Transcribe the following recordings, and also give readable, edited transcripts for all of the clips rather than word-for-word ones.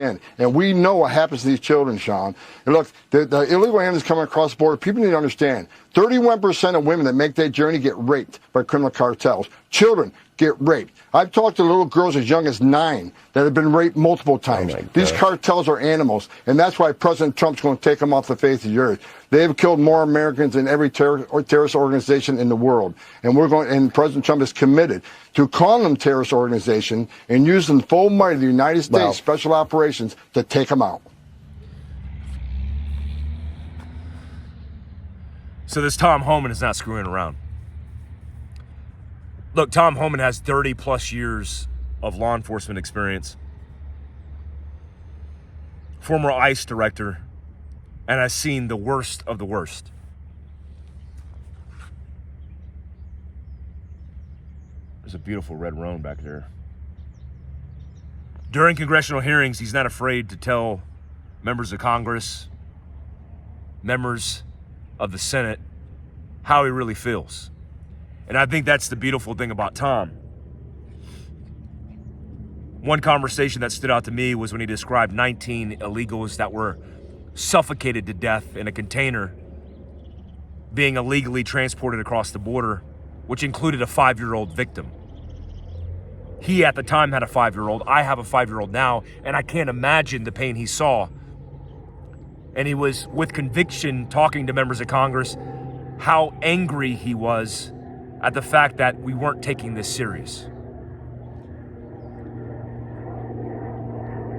And we know what happens to these children, Sean. And look, the illegal aliens coming across the border, people need to understand, 31% of women that make that journey get raped by criminal cartels. Children get raped. I've talked to little girls as young as 9 that have been raped multiple times. These cartels are animals, and that's why President Trump's going to take them off the face of the earth. They have killed more Americans than every terrorist organization in the world. And President Trump is committed to calling them terrorist organization and using the full might of the United States Special Operations to take them out. So this Tom Homan is not screwing around. Look, Tom Homan has 30 plus years of law enforcement experience. Former ICE director, and has seen the worst of the worst. There's a beautiful red roan back there. During congressional hearings, he's not afraid to tell members of Congress, members of the Senate, how he really feels. And I think that's the beautiful thing about Tom. One conversation that stood out to me was when he described 19 illegals that were suffocated to death in a container being illegally transported across the border, which included a 5-year-old victim. He at the time had a 5-year-old. I have a 5-year-old now, and I can't imagine the pain he saw. And he was, with conviction, talking to members of Congress, how angry he was at the fact that we weren't taking this serious.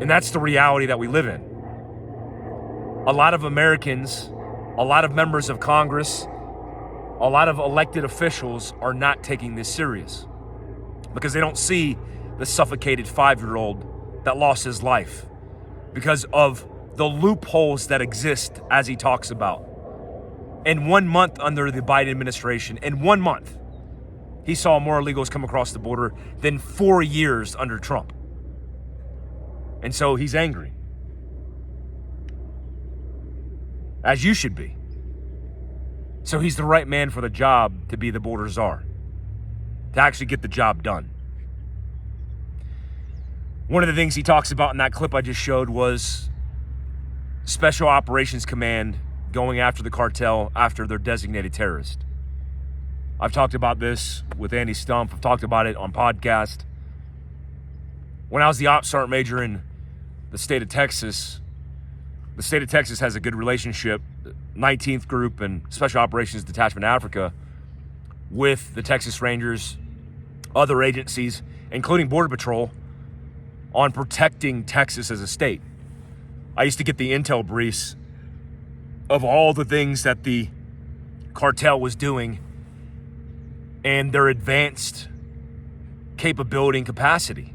And that's the reality that we live in. A lot of Americans, a lot of members of Congress, a lot of elected officials are not taking this serious because they don't see the suffocated 5-year-old that lost his life because of the loopholes that exist, as he talks about. In 1 month under the Biden administration, in 1 month, he saw more illegals come across the border than 4 years under Trump. And so he's angry. As you should be. So he's the right man for the job to be the border czar, to actually get the job done. One of the things he talks about in that clip I just showed was Special Operations Command going after the cartel after they're designated terrorist. I've talked about this with Andy Stump. I've talked about it on podcast. When I was the Ops Sergeant Major in the state of Texas has a good relationship, 19th Group and Special Operations Detachment Africa, with the Texas Rangers, other agencies, including Border Patrol, on protecting Texas as a state. I used to get the intel briefs of all the things that the cartel was doing and their advanced capability and capacity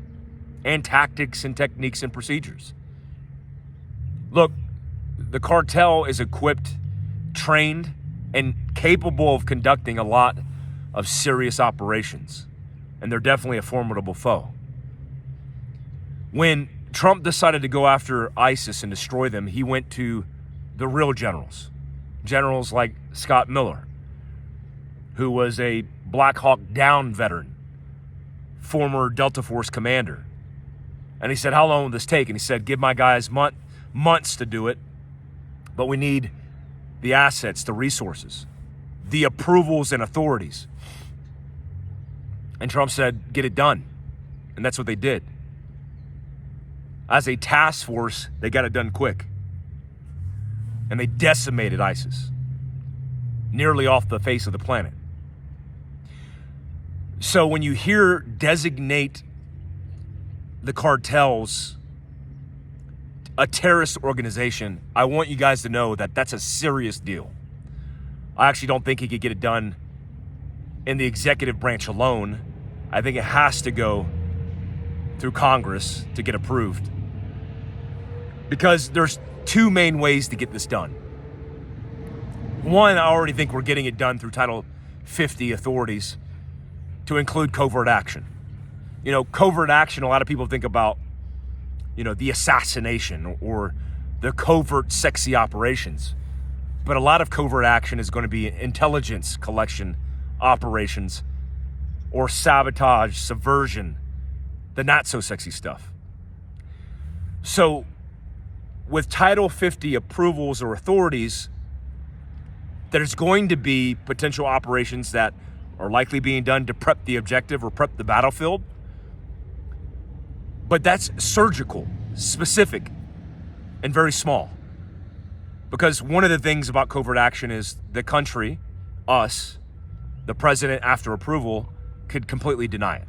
and tactics and techniques and procedures. Look, the cartel is equipped, trained, and capable of conducting a lot of serious operations. And they're definitely a formidable foe. When Trump decided to go after ISIS and destroy them, he went to the real generals. Generals like Scott Miller, who was a Black Hawk Down veteran, former Delta Force commander. And he said, how long will this take? And he said, give my guys months to do it, but we need the assets, the resources, the approvals and authorities. And Trump said, get it done. And that's what they did. As a task force, they got it done quick. And they decimated ISIS, nearly off the face of the planet. So when you hear designate the cartels a terrorist organization, I want you guys to know that that's a serious deal. I actually don't think he could get it done in the executive branch alone. I think it has to go through Congress to get approved. Because there's two main ways to get this done. One, I already think we're getting it done through Title 50 authorities to include covert action. You know, covert action, a lot of people think about, you know, the assassination or the covert sexy operations. But a lot of covert action is going to be intelligence collection operations or sabotage, subversion, the not so sexy stuff. So with Title 50 approvals or authorities, there's going to be potential operations that are likely being done to prep the objective or prep the battlefield. But that's surgical, specific, and very small. Because one of the things about covert action is the country, us, the president, after approval, could completely deny it.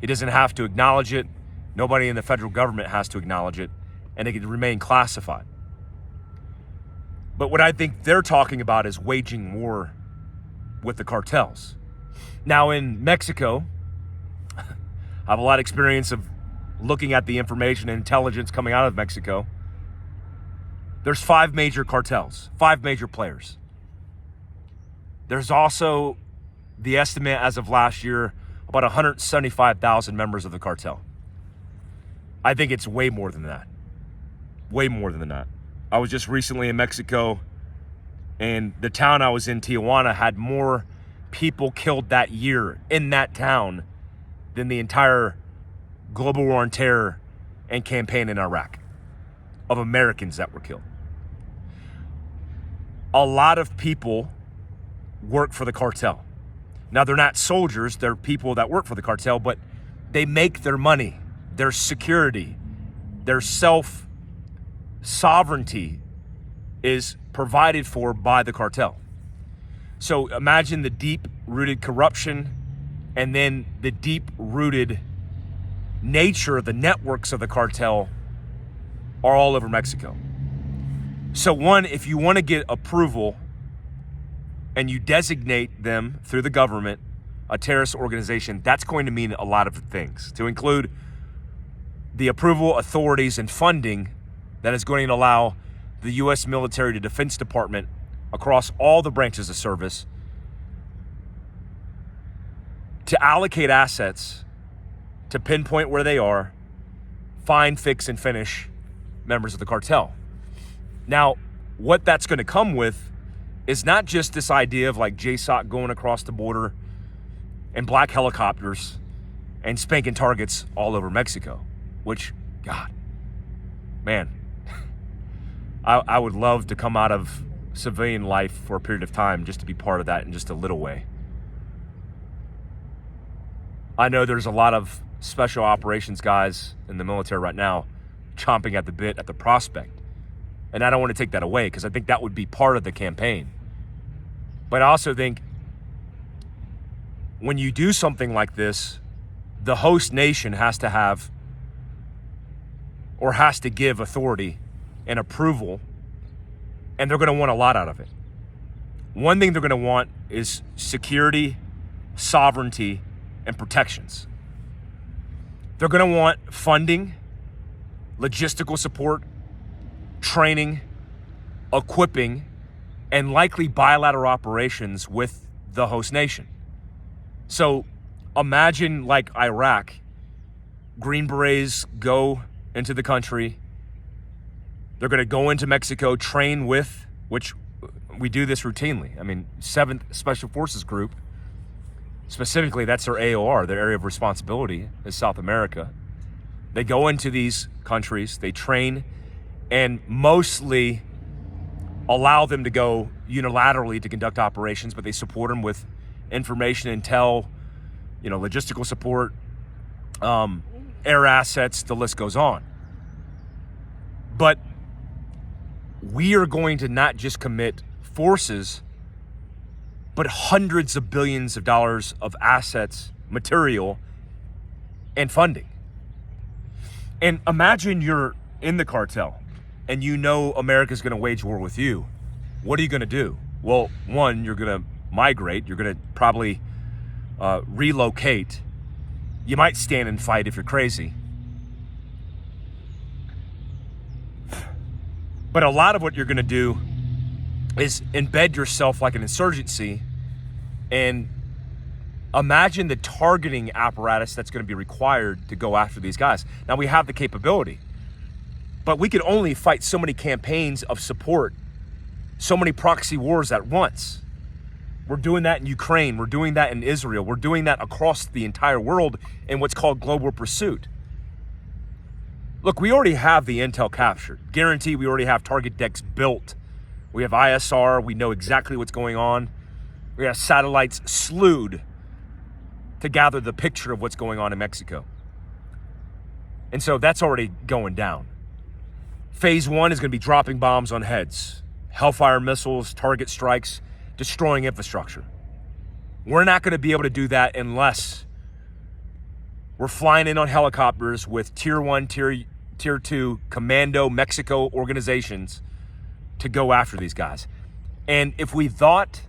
He doesn't have to acknowledge it. Nobody in the federal government has to acknowledge it, and it could remain classified. But what I think they're talking about is waging war with the cartels. Now in Mexico, I have a lot of experience of looking at the information and intelligence coming out of Mexico. There's 5 major cartels, 5 major players. There's also the estimate as of last year, about 175,000 members of the cartel. I think it's way more than that. Way more than that. I was just recently in Mexico, and the town I was in, Tijuana, had more people killed that year in that town than the entire global war on terror and campaign in Iraq of Americans that were killed. A lot of people work for the cartel. Now, they're not soldiers, they're people that work for the cartel, but they make their money, their security, their self-sovereignty is provided for by the cartel. So imagine the deep-rooted corruption and then the deep-rooted nature of the networks of the cartel are all over Mexico. So one, if you want to get approval and you designate them through the government a terrorist organization, that's going to mean a lot of things, to include the approval, authorities, and funding that is going to allow the U.S. military to Defense Department across all the branches of service to allocate assets to pinpoint where they are, find, fix, and finish members of the cartel. Now, what that's going to come with is not just this idea of like JSOC going across the border and black helicopters and spanking targets all over Mexico, which, God, man, I would love to come out of civilian life for a period of time just to be part of that in just a little way. I know there's a lot of special operations guys in the military right now chomping at the bit at the prospect. And I don't want to take that away because I think that would be part of the campaign. But I also think when you do something like this, the host nation has to have or has to give authority and approval, and they're going to want a lot out of it. One thing they're going to want is security, sovereignty, and protections. They're going to want funding, logistical support, training, equipping, and likely bilateral operations with the host nation. So imagine like Iraq, Green Berets go into the country. They're going to go into Mexico, train with, which we do this routinely. I mean, 7th Special Forces Group, specifically, that's their AOR, their area of responsibility is South America. They go into these countries, they train, and mostly allow them to go unilaterally to conduct operations, but they support them with information, intel, logistical support, air assets, the list goes on. But we are going to not just commit forces, but hundreds of billions of dollars of assets, material, and funding. And imagine you're in the cartel and you know America's going to wage war with you. What are you going to do? Well, one, you're going to migrate. You're going to probably relocate. You might stand and fight if you're crazy. But a lot of what you're going to do is embed yourself like an insurgency and imagine the targeting apparatus that's going to be required to go after these guys. Now, we have the capability, but we can only fight so many campaigns of support, so many proxy wars at once. We're doing that in Ukraine. We're doing that in Israel. We're doing that across the entire world in what's called global pursuit. Look, we already have the intel captured. Guarantee we already have target decks built. We have ISR. We know exactly what's going on. We have satellites slewed to gather the picture of what's going on in Mexico. And so that's already going down. Phase 1 is going to be dropping bombs on heads, Hellfire missiles, target strikes, destroying infrastructure. We're not going to be able to do that unless we're flying in on helicopters with Tier 1, Tier 2 commando Mexico organizations to go after these guys. And if we thought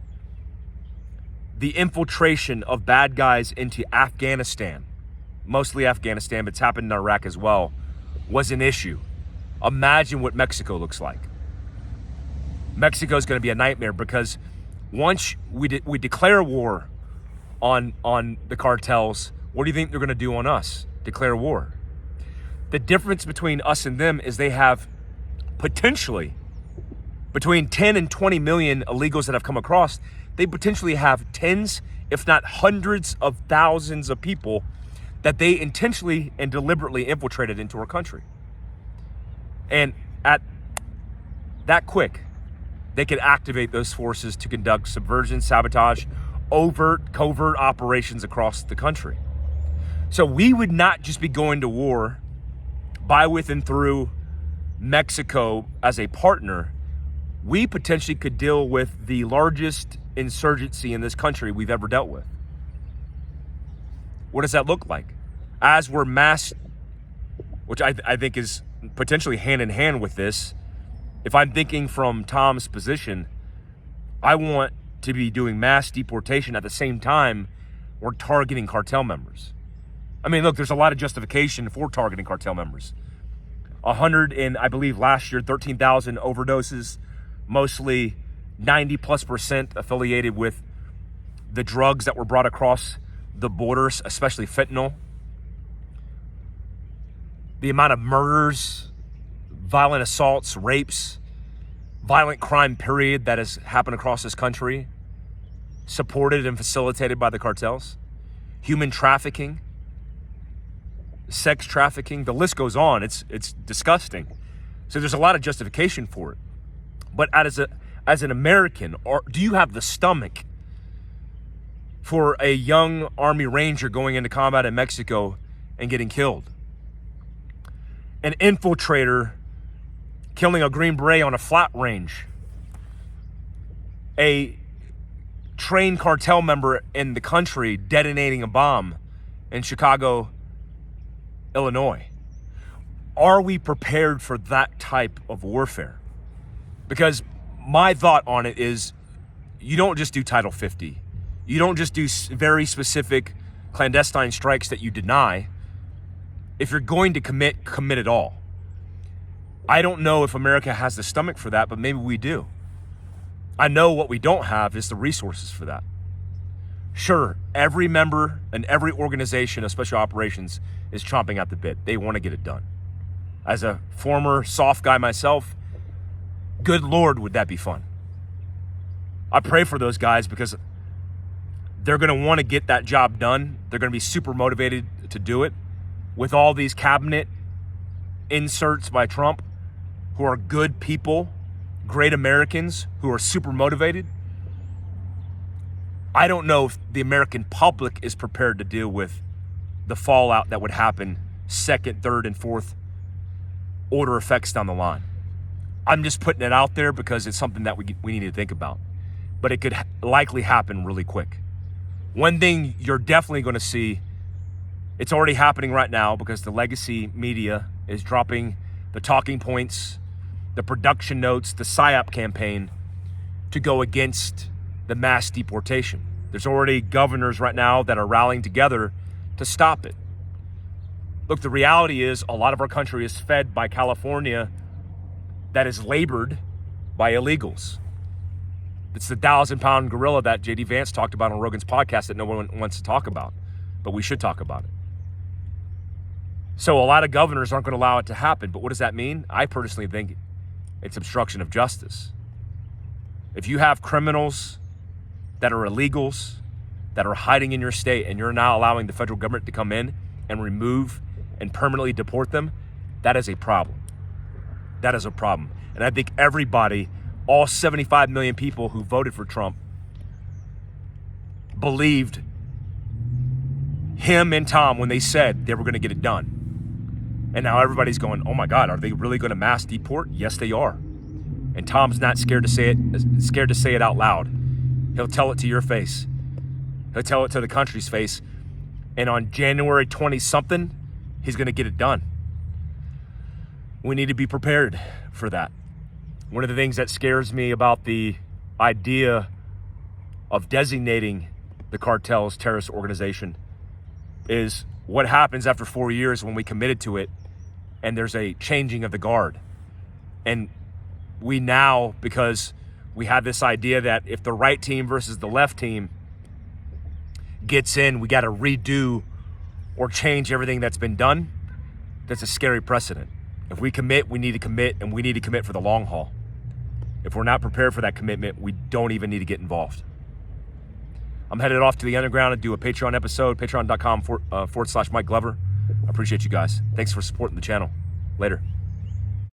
the infiltration of bad guys into Afghanistan, mostly Afghanistan, but it's happened in Iraq as well, was an issue, imagine what Mexico looks like. Mexico is going to be a nightmare, because once we declare war on the cartels, what do you think they're going to do on us? Declare war. The difference between us and them is they have potentially between 10 and 20 million illegals that have come across. They potentially have tens, if not hundreds of thousands of people that they intentionally and deliberately infiltrated into our country. And at that quick, they could activate those forces to conduct subversion, sabotage, overt, covert operations across the country. So we would not just be going to war by, with, and through Mexico as a partner. We potentially could deal with the largest insurgency in this country we've ever dealt with. What does that look like? As we're mass, which I think is potentially hand in hand with this. If I'm thinking from Tom's position, I want to be doing mass deportation at the same time we're targeting cartel members. I mean, look, there's a lot of justification for targeting cartel members. 100 and I believe last year, 13,000 overdoses, mostly 90+% affiliated with the drugs that were brought across the borders, especially fentanyl. The amount of murders, violent assaults, rapes, violent crime period that has happened across this country, supported and facilitated by the cartels, human trafficking, sex trafficking, the list goes on. It's disgusting. So there's a lot of justification for it. But as an American, do you have the stomach for a young Army Ranger going into combat in Mexico and getting killed? An infiltrator killing a Green Beret on a flat range. A trained cartel member in the country detonating a bomb in Chicago, Illinois. Are we prepared for that type of warfare? Because my thought on it is, you don't just do Title 50. You don't just do very specific clandestine strikes that you deny. If you're going to commit it all. I don't know if America has the stomach for that, but maybe we do. I know what we don't have is the resources for that. Sure, every member and every organization of special operations is chomping at the bit. They want to get it done. As a former soft guy myself, good Lord, would that be fun. I pray for those guys, because they're going to want to get that job done. They're going to be super motivated to do it. With all these cabinet inserts by Trump, who are good people, great Americans who are super motivated, I don't know if the American public is prepared to deal with the fallout that would happen second, third, and fourth order effects down the line. I'm just putting it out there because it's something that we need to think about. But it could likely happen really quick. One thing you're definitely going to see, it's already happening right now, because the legacy media is dropping the talking points, the production notes, the PSYOP campaign to go against the mass deportation. There's already governors right now that are rallying together to stop it. Look, the reality is a lot of our country is fed by California that is labored by illegals. It's the 1,000-pound gorilla that J.D. Vance talked about on Rogan's podcast that no one wants to talk about, but we should talk about it. So a lot of governors aren't going to allow it to happen, but what does that mean? I personally think it's obstruction of justice. If you have criminals that are illegals, that are hiding in your state, and you're now allowing the federal government to come in and remove and permanently deport them, That is a problem. That is a problem. And I think everybody, all 75 million people who voted for Trump, believed him and Tom when they said they were going to get it done. And now everybody's going, oh my God, are they really going to mass deport? Yes, they are. And Tom's not scared to say it out loud. He'll tell it to your face. He'll tell it to the country's face. And on January 20-something, he's going to get it done. We need to be prepared for that. One of the things that scares me about the idea of designating the cartel as terrorist organization is what happens after 4 years when we committed to it and there's a changing of the guard. And we now, because we have this idea that if the right team versus the left team gets in, we got to redo or change everything that's been done. That's a scary precedent. If we commit, we need to commit, and we need to commit for the long haul. If we're not prepared for that commitment, we don't even need to get involved. I'm headed off to the underground and do a Patreon episode, patreon.com/Mike Glover. I appreciate you guys. Thanks for supporting the channel. Later.